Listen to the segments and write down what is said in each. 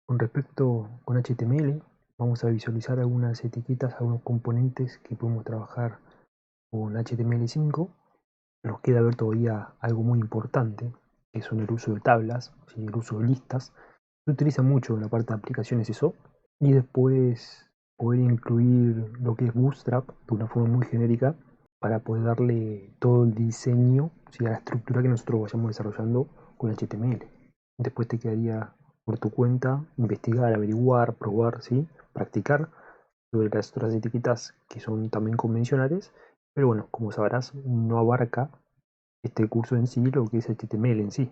Con respecto con HTML, vamos a visualizar algunas etiquetas, algunos componentes que podemos trabajar con HTML5. Nos queda ver todavía algo muy importante, que son el uso de tablas, ¿sí? El uso de listas. Se utiliza mucho en la parte de aplicaciones eso. Y después poder incluir lo que es Bootstrap de una forma muy genérica para poder darle todo el diseño, ¿sí? A la estructura que nosotros vayamos desarrollando con HTML. Después te quedaría por tu cuenta investigar, averiguar, probar, ¿sí? Practicar sobre las otras etiquetas que son también convencionales. Pero bueno, como sabrás, no abarca este curso en sí lo que es HTML en sí,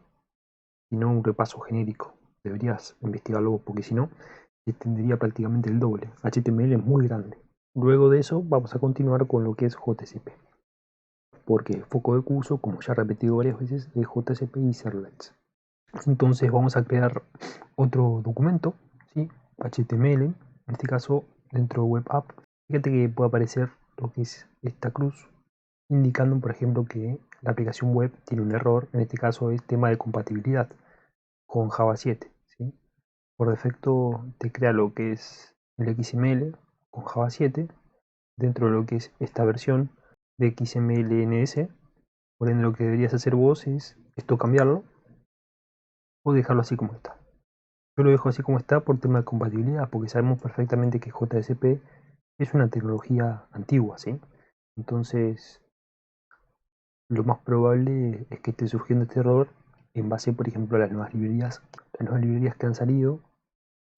sino un repaso genérico. Deberías investigarlo porque si no, te tendría prácticamente el doble. HTML es muy grande. Luego de eso vamos a continuar con lo que es JCP, porque el foco de curso, como ya he repetido varias veces, es JCP y Servlets. Entonces vamos a crear otro documento, ¿sí? HTML, en este caso dentro de Web App. Fíjate que puede aparecer lo que es esta cruz, indicando por ejemplo que la aplicación web tiene un error, en este caso es tema de compatibilidad con Java 7, ¿sí? Por defecto te crea lo que es el XML con Java 7 dentro de lo que es esta versión de XMLNS. Por ende lo que deberías hacer vos es esto cambiarlo o dejarlo así como está. Yo lo dejo así como está por tema de compatibilidad, porque sabemos perfectamente que JSP es una tecnología antigua, ¿sí? Entonces, lo más probable es que esté surgiendo este error en base, por ejemplo, a las nuevas librerías que han salido,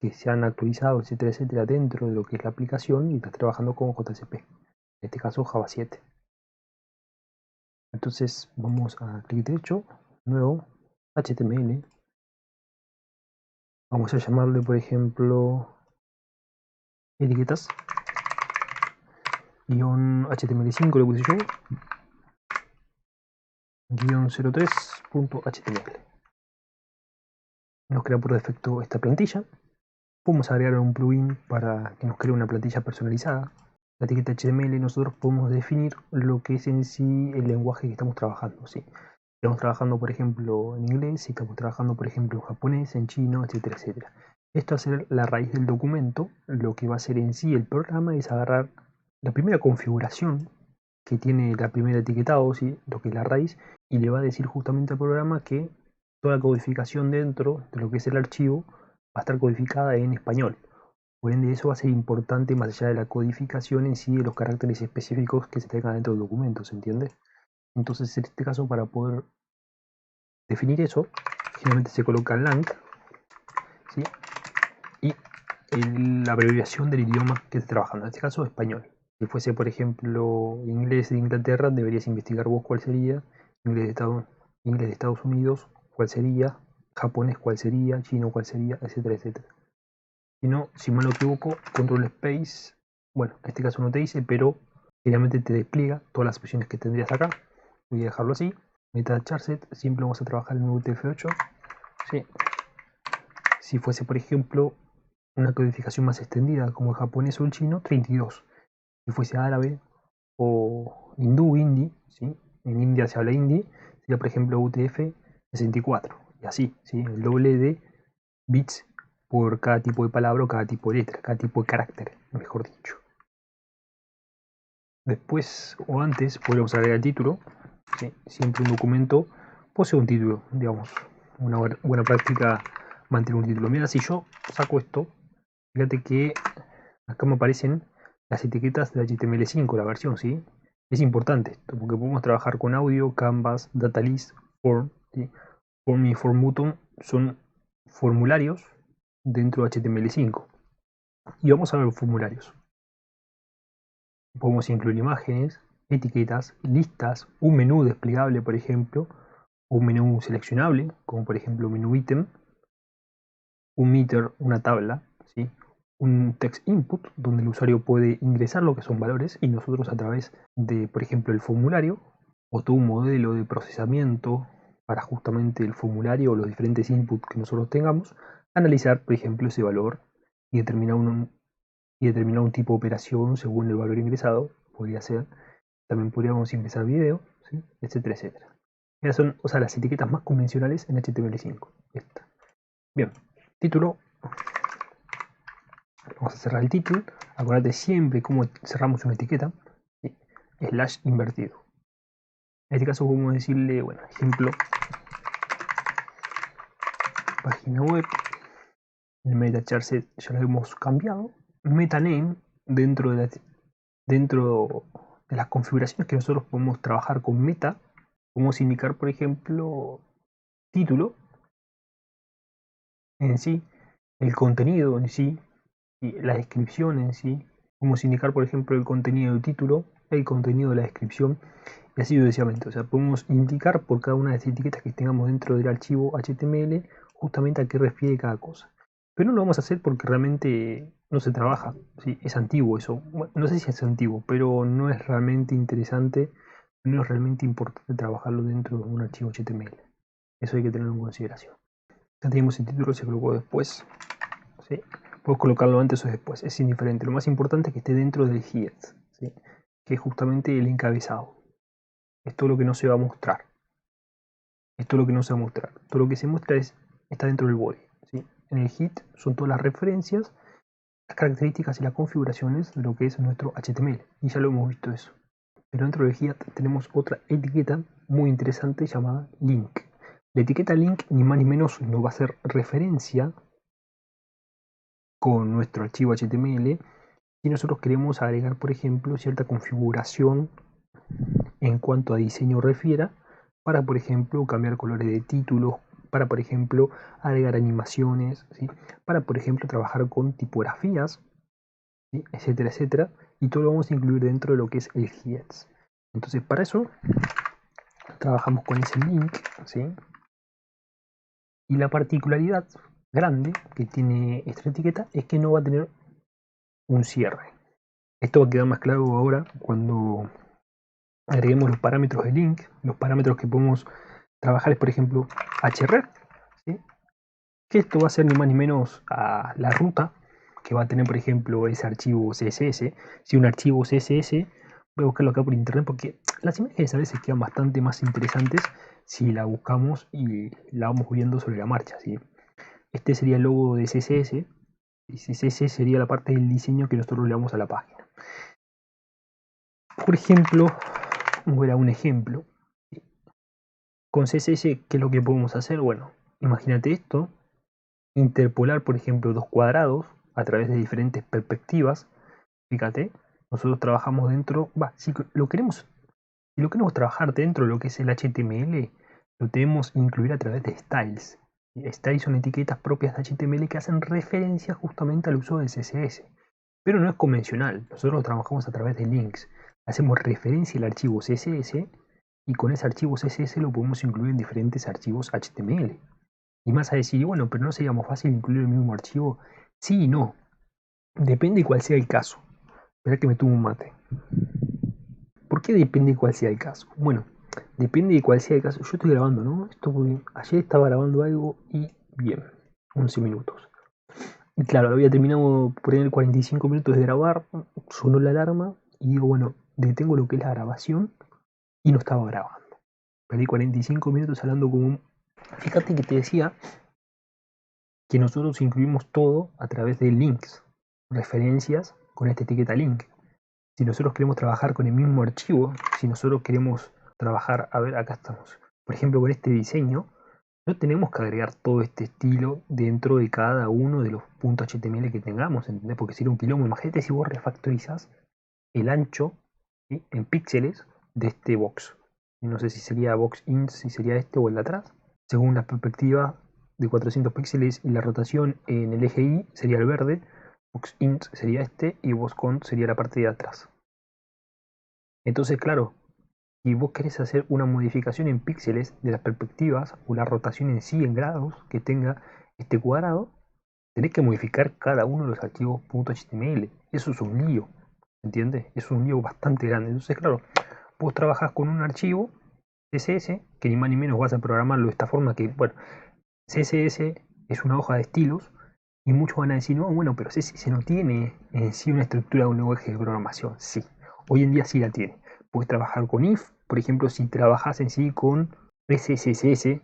que se han actualizado, etcétera, etcétera, dentro de lo que es la aplicación y estás trabajando con JSP, en este caso Java 7. Entonces, vamos a clic derecho, nuevo, HTML. Vamos a llamarle, por ejemplo, etiquetas. HTML5 le puse yo, -03.html. Nos crea por defecto esta plantilla. Podemos agregar un plugin para que nos cree una plantilla personalizada. La etiqueta HTML nosotros podemos definir lo que es en sí el lenguaje que estamos trabajando, ¿sí? Estamos trabajando, por ejemplo, en inglés, si estamos trabajando, por ejemplo, en japonés, en chino, etcétera, etcétera. Esto va a ser la raíz del documento. Lo que va a hacer en sí el programa es agarrar la primera configuración que tiene la primera etiquetado, ¿sí? Lo que es la raíz, y le va a decir justamente al programa que toda la codificación dentro de lo que es el archivo va a estar codificada en español. Por ende, eso va a ser importante más allá de la codificación en sí de los caracteres específicos que se tengan dentro del documento, ¿se entiende? Entonces, en este caso, para poder definir eso, generalmente se coloca lang, ¿sí? Y la abreviación del idioma que esté trabajando, en este caso español. Si fuese, por ejemplo, inglés de Inglaterra, deberías investigar vos cuál sería, inglés de Estados Unidos, cuál sería, japonés cuál sería, chino cuál sería, etcétera, etcétera. Si no, si mal no equivoco, control space, bueno, en este caso no te dice, pero generalmente te despliega todas las opciones que tendrías acá. Voy a dejarlo así. Meta charset, siempre vamos a trabajar en UTF-8. ¿Sí? Si fuese, por ejemplo, una codificación más extendida como el japonés o el chino, 32. Si fuese árabe o hindú, hindi, ¿sí? En India se habla hindi, sería por ejemplo UTF 64. Y así, ¿sí? El doble de bits por cada tipo de palabra o cada tipo de letra, cada tipo de carácter, mejor dicho. Después o antes podríamos agregar el título, ¿sí? Siempre un documento posee un título, digamos, una buena práctica mantener un título. Mira, si yo saco esto, fíjate que acá me aparecen las etiquetas de HTML5, la versión, ¿sí? Es importante esto, porque podemos trabajar con audio, canvas, datalist, form, ¿sí? Form y form button son formularios dentro de HTML5. Y vamos a ver los formularios. Podemos incluir imágenes, etiquetas, listas, un menú desplegable, por ejemplo, un menú seleccionable, como por ejemplo menú ítem, un meter, una tabla, ¿sí? Un text input, donde el usuario puede ingresar lo que son valores y nosotros a través de, por ejemplo, el formulario o todo un modelo de procesamiento para justamente el formulario o los diferentes inputs que nosotros tengamos, analizar, por ejemplo, ese valor y determinar un tipo de operación según el valor ingresado, podría ser. También podríamos ingresar video, ¿sí? Etcétera, etcétera. Estas son, las etiquetas más convencionales en HTML5. Esta. Bien, título, Vamos a cerrar el título. Acuérdate siempre cómo cerramos una etiqueta. ¿Sí? Slash invertido. En este caso vamos a decirle, bueno, ejemplo, página web. El meta charset ya lo hemos cambiado. Meta name dentro de las configuraciones que nosotros podemos trabajar con meta. Podemos indicar, por ejemplo, título en sí, el contenido en sí, y la descripción en sí. Podemos indicar, por ejemplo, el contenido del título, el contenido de la descripción, y así sucesivamente. O sea, podemos indicar por cada una de las etiquetas que tengamos dentro del archivo HTML justamente a qué refiere cada cosa. Pero no lo vamos a hacer porque realmente no se trabaja. ¿Sí? Es antiguo eso. Bueno, no sé si es antiguo, pero no es realmente interesante, no es realmente importante trabajarlo dentro de un archivo HTML. Eso hay que tenerlo en consideración. Ya tenemos el título, se colocó después. ¿Sí? Puedes colocarlo antes o después, es indiferente. Lo más importante es que esté dentro del head, ¿sí? Que es justamente el encabezado. Esto es lo que no se va a mostrar. Esto es lo que no se va a mostrar. Todo lo que se muestra está dentro del body. ¿Sí? En el head son todas las referencias, las características y las configuraciones de lo que es nuestro HTML. Y ya lo hemos visto eso. Pero dentro del head tenemos otra etiqueta muy interesante llamada link. La etiqueta link ni más ni menos nos va a hacer referencia con nuestro archivo HTML si nosotros queremos agregar, por ejemplo, cierta configuración en cuanto a diseño refiera, para, por ejemplo, cambiar colores de títulos, para, por ejemplo, agregar animaciones, ¿sí? Para, por ejemplo, trabajar con tipografías, ¿sí? Etcétera, etcétera. Y todo lo vamos a incluir dentro de lo que es el heads. Entonces, para eso, trabajamos con ese link, ¿sí? Y la particularidad grande que tiene esta etiqueta es que no va a tener un cierre. Esto va a quedar más claro ahora cuando agreguemos los parámetros de link. Los parámetros que podemos trabajar es, por ejemplo, href, ¿sí? Que esto va a ser ni más ni menos a la ruta que va a tener, por ejemplo, ese archivo CSS. Si un archivo CSS, voy a buscarlo acá por internet porque las imágenes a veces quedan bastante más interesantes si la buscamos y la vamos viendo sobre la marcha, ¿sí? Este sería el logo de CSS. Y CSS sería la parte del diseño que nosotros le damos a la página. Por ejemplo, vamos a ver un ejemplo. Con CSS, ¿qué es lo que podemos hacer? Bueno, imagínate esto, interpolar, por ejemplo, dos cuadrados a través de diferentes perspectivas. Fíjate, nosotros trabajamos dentro, si lo queremos trabajar dentro de lo que es el HTML, lo tenemos que incluir a través de styles. Styles son etiquetas propias de HTML que hacen referencia justamente al uso de CSS. Pero no es convencional, nosotros lo trabajamos a través de links. Hacemos referencia al archivo CSS y con ese archivo CSS lo podemos incluir en diferentes archivos HTML. Y más a decir, bueno, pero no sería más fácil incluir el mismo archivo. Sí y no. Depende de cuál sea el caso. Espera que me tomo un mate. ¿Por qué depende de cuál sea el caso? Bueno, depende de cuál sea el caso. Yo estoy grabando, ¿no? Esto porque ayer estaba grabando algo y bien, 11 minutos. Y claro, había terminado por ahí 45 minutos de grabar, sonó la alarma y digo, bueno, detengo lo que es la grabación y no estaba grabando. Perdí 45 minutos hablando con un... Fíjate que te decía que nosotros incluimos todo a través de links, referencias con esta etiqueta link. Si nosotros queremos trabajar con el mismo archivo, si nosotros queremos trabajar, a ver, acá estamos, por ejemplo, con este diseño, no tenemos que agregar todo este estilo dentro de cada uno de los puntos HTML que tengamos, ¿entendés? Porque sería un quilombo. Imagínate si vos refactorizas el ancho, ¿sí?, en píxeles de este box. No sé si sería box int, si sería este o el de atrás. Según la perspectiva de 400 píxeles y la rotación en el eje Y sería el verde, box int sería este y box cont sería la parte de atrás. Entonces, claro, si vos querés hacer una modificación en píxeles de las perspectivas o la rotación en sí en grados que tenga este cuadrado, tenés que modificar cada uno de los archivos .html. Eso es un lío, ¿entiendes? Es un lío bastante grande. Entonces, claro, vos trabajás con un archivo CSS, que ni más ni menos vas a programarlo de esta forma que, bueno, CSS es una hoja de estilos y muchos van a decir, no, bueno, pero CSS no tiene en sí una estructura o un lenguaje de programación. Sí, hoy en día sí la tiene. Puedes trabajar con if, por ejemplo, si trabajas en sí con SSS,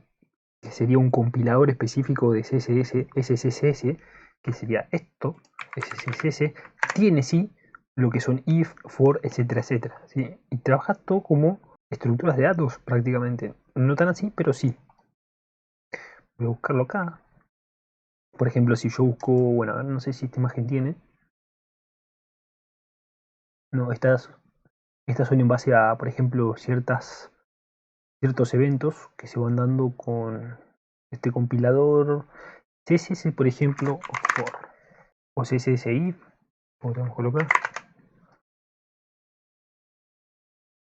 que sería un compilador específico de CSS, SSS, que sería esto, SSS, tiene sí lo que son if, for, etcétera, etcétera, ¿sí? Y trabaja todo como estructuras de datos prácticamente. No tan así, pero sí. Voy a buscarlo acá. Por ejemplo, si yo busco, bueno, a ver, no sé si esta imagen tiene. No, estas son en base a, por ejemplo, ciertos eventos que se van dando con este compilador CSS, por ejemplo, o for, o CSSIF, podemos colocar.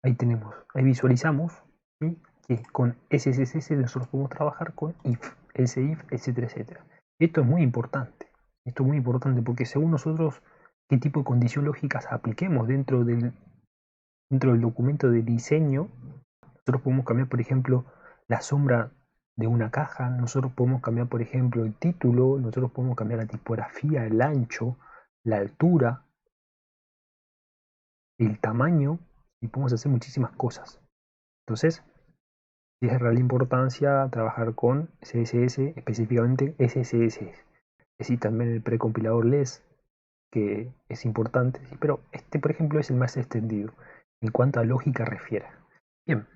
Ahí tenemos, ahí visualizamos, ¿sí?, que con SSS nosotros podemos trabajar con if, else if, etcétera, etcétera. Esto es muy importante. Esto es muy importante porque según nosotros qué tipo de condición lógicas apliquemos dentro del documento de diseño, nosotros podemos cambiar, por ejemplo, la sombra de una caja, nosotros podemos cambiar, por ejemplo, el título, nosotros podemos cambiar la tipografía, el ancho, la altura, el tamaño, y podemos hacer muchísimas cosas. Entonces, es de real importancia trabajar con CSS, específicamente SSS. Es decir, también el precompilador LESS, que es importante, ¿sí? Pero este, por ejemplo, es el más extendido en cuanto a lógica refiere. Bien,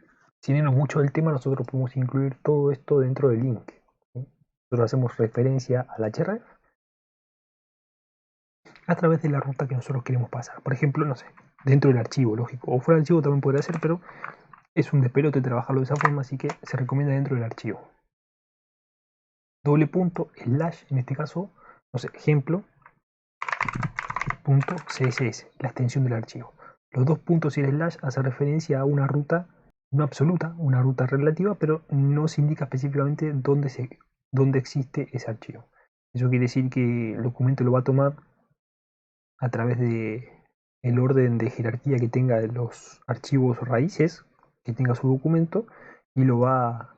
sin irnos mucho del tema, nosotros podemos incluir todo esto dentro del link, ¿sí? Nosotros hacemos referencia al href a través de la ruta que nosotros queremos pasar. Por ejemplo, no sé, dentro del archivo, lógico, o fuera del archivo también podría ser, pero es un despelote trabajarlo de esa forma, así que se recomienda dentro del archivo. Doble punto, slash, en este caso, no sé, ejemplo, punto CSS, la extensión del archivo. Los dos puntos y el slash hacen referencia a una ruta no absoluta, una ruta relativa, pero no se indica específicamente dónde existe ese archivo. Eso quiere decir que el documento lo va a tomar a través de el orden de jerarquía que tenga de los archivos raíces que tenga su documento y lo va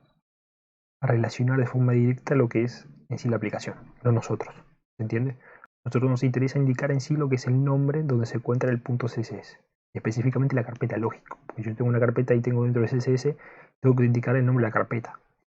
a relacionar de forma directa lo que es en sí la aplicación, no nosotros. ¿Se entiende? A nosotros nos interesa indicar en sí lo que es el nombre donde se encuentra el punto CSS, específicamente la carpeta lógico. Porque yo tengo una carpeta y tengo dentro del CSS, tengo que indicar el nombre de la carpeta.